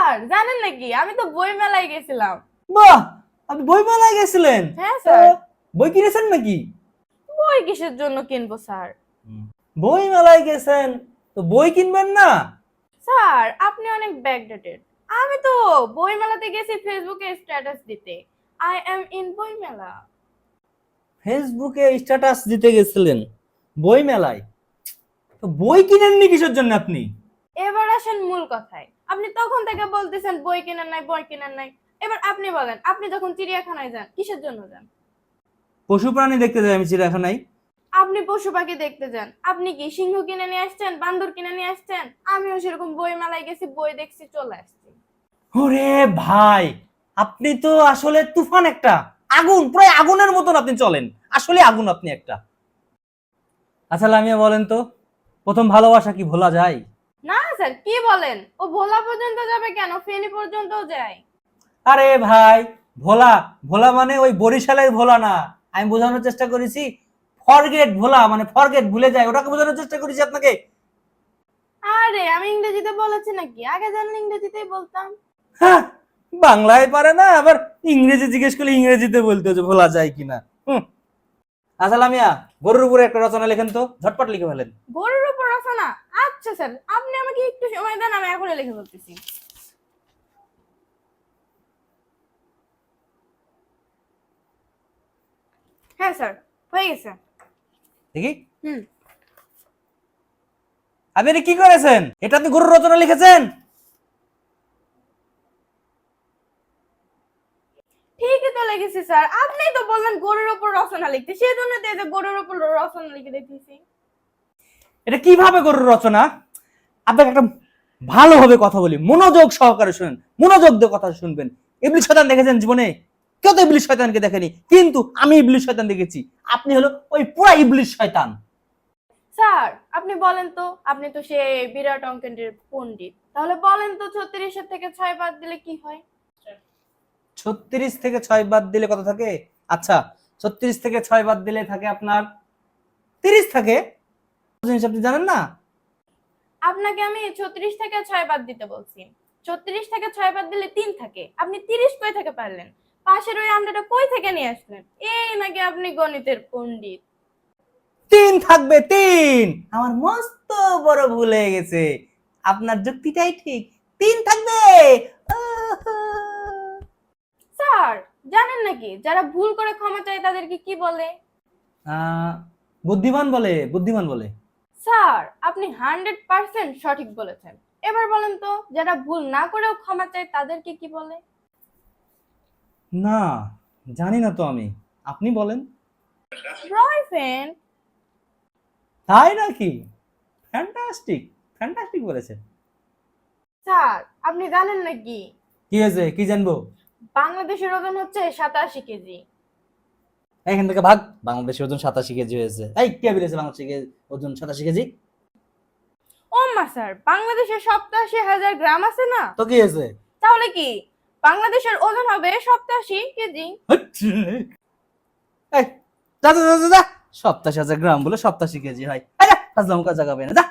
Sir জানেন নাকি আমি তো বই মেলায় গেছিলাম। বাহ, আপনি বই মেলায় গেছিলেন? হ্যাঁ স্যার। বই কিনেছেন নাকি? বই কিসের জন্য কিনবো স্যার? বই মেলায় গেছেন তো বই কিনবেন না? স্যার আপনি অনেক ব্যাকডেটেড। আমি তো বই মেলাতে গেছি ফেসবুকে স্ট্যাটাস দিতে। আই এম ইন বই মেলা। ফেসবুকে স্ট্যাটাস দিতে গেছিলেন বই মেলায়? তো বই কিনেননি কিসের জন্য আপনি? এবার আসেন মূল কথায়। আপনি তখন থেকে বলতেছেন বই কেনেন নাই, বই কেনেন নাই। এবার আপনি বলেন, আপনি যখন চিড়িয়াখানায় যান কিসের জন্য যান? পশু প্রাণী দেখতে যাই আমি চিড়িয়াখানায়। আপনি পশু পাখি দেখতে যান। আপনি কি সিংহ কিনে নিয়ে আসছেন, বান্দর কিনে নিয়ে আসছেন? আমিও সেরকম বই মেলায় গেছি, বই দেখছি, চলে আসছি। ওরে ভাই, আপনি তো আসলে তুফান একটা, আগুন, প্রায় আগুনের মতন আপনি চলেন। আসলে আগুন আপনি একটা। আচ্ছা লামিয়া বলেন তো, প্রথম ভালোবাসা কি ভোলা যায়? না স্যার, কি বলেন? ও ভোলা পর্যন্ত যাবে কেন, ফেনী পর্যন্তও যায়। আরে ভাই, ভোলা, ভোলা মানে ওই বরিশালের ভোলা না। আমি বোঝানোর চেষ্টা করেছি ফরগেট ভোলা, মানে ফরগেট, ভুলে যায়, ওটাকে বোঝানোর চেষ্টা করেছি আপনাকে। আরে আমি ইংরেজিতে বলেছি নাকি? আগে জানলে ইংরেজিতেই বলতাম। হ্যাঁ, বাংলায় পারে না, আবার ইংরেজি জিজ্ঞেস করলে ইংরেজিতে বলতে হচ্ছে ভোলা যায় কিনা। আচ্ছা লামিয়া, গরুর উপরে একটা রচনা লেখেন তো, ঝটপট লিখে ফেলেন। গরুর উপর রচনা? আচ্ছা স্যার, আপনি আমাকে একটু সময় দেন, আমি এখনই লিখে বলতেছি। হ্যাঁ স্যার, হয়ে গেছে। দেখি, হুম। আপনি এটা কি করেছেন? এটা আপনি গরুর রচনা লিখেছেন? ঠিকই তো লিখেছি স্যার, আপনিই তো বললেন গরুর উপর রচনা লিখতে, সেই জন্য তো এই যে গরুর উপর রচনা লিখে দিতেছি। এটা কিভাবে গরুর রচনা? আপনাকে একটা ভালোভাবে কথা বলি, মনোযোগ সহকারে শুনেন, মনোযোগ দিয়ে কথা শুনবেন। ইবলিশ শয়তান দেখেছেন জীবনে? কেউ তো ইবলিশ শয়তানকে দেখেনি, কিন্তু আমি ইবলিশ শয়তান দেখেছি। আপনি হলো ওই পুরা ইবলিশ শয়তান। স্যার আপনি বলেন তো, আপনি তো সে বিরাট অঙ্কের পণ্ডিত, তাহলে বলেন তো 36 থেকে 6 বাদ দিলে কি হয়? 36 থেকে 6 বাদ দিলে কত থাকে? আচ্ছা, 36 থেকে 6 বাদ দিলে থাকে আপনার 30 থাকে। জিনিস আপনি জানেন না? আপনাকে আমি 36 থেকে 6 বাদ দিতে বলছি। 36 থেকে 6 বাদ দিলে 3 থাকে। আপনি 30 কই থেকে পারলেন? পাশের ওই আমরাটা কই থেকে নিয়ে আসলেন? এই নাকি আপনি গণিতের পণ্ডিত? 3 থাকবে, 3। আমার মস্ত বড় ভুল হয়ে গেছে। আপনার যুক্তিটাই ঠিক, 3 থাকবে। স্যার জানেন নাকি যারা ভুল করে ক্ষমা চায় তাদেরকে কি বলে? আহ, বুদ্ধিমান বলে, বুদ্ধিমান বলে। স্যার আপনি 100% সঠিক বলেছেন। এবার বলেন তো, যারা ভুল না করেও ক্ষমা চায় তাদেরকে কি বলে? না, জানি না তো আমি, আপনি বলেন। বয়ফ্রেন্ড। তাই নাকি? ফ্যান্টাস্টিক, ফ্যান্টাস্টিক বলেছেন। স্যার আপনি জানেন নাকি কি হয়েছে, কি জানবো? বাংলাদেশের ওজন হচ্ছে 87 কেজি। এখান থেকে ভাগ। বাংলাদেশের ওজন 87 কেজি হয়েছে। এই কে বলেছে বাংলাদেশের ওজন 87 কেজি? ও মা স্যার, বাংলাদেশে 87,000 গ্রাম আছে না? তো কি হয়েছে? তাহলে কি বাংলাদেশের ওজন হবে 87 কেজি? এই, যা যা যা যা, 87,000 গ্রাম বলে 87 কেজি হয়? আরে ফাজলামো কাজ জায়গা পাই না, যা।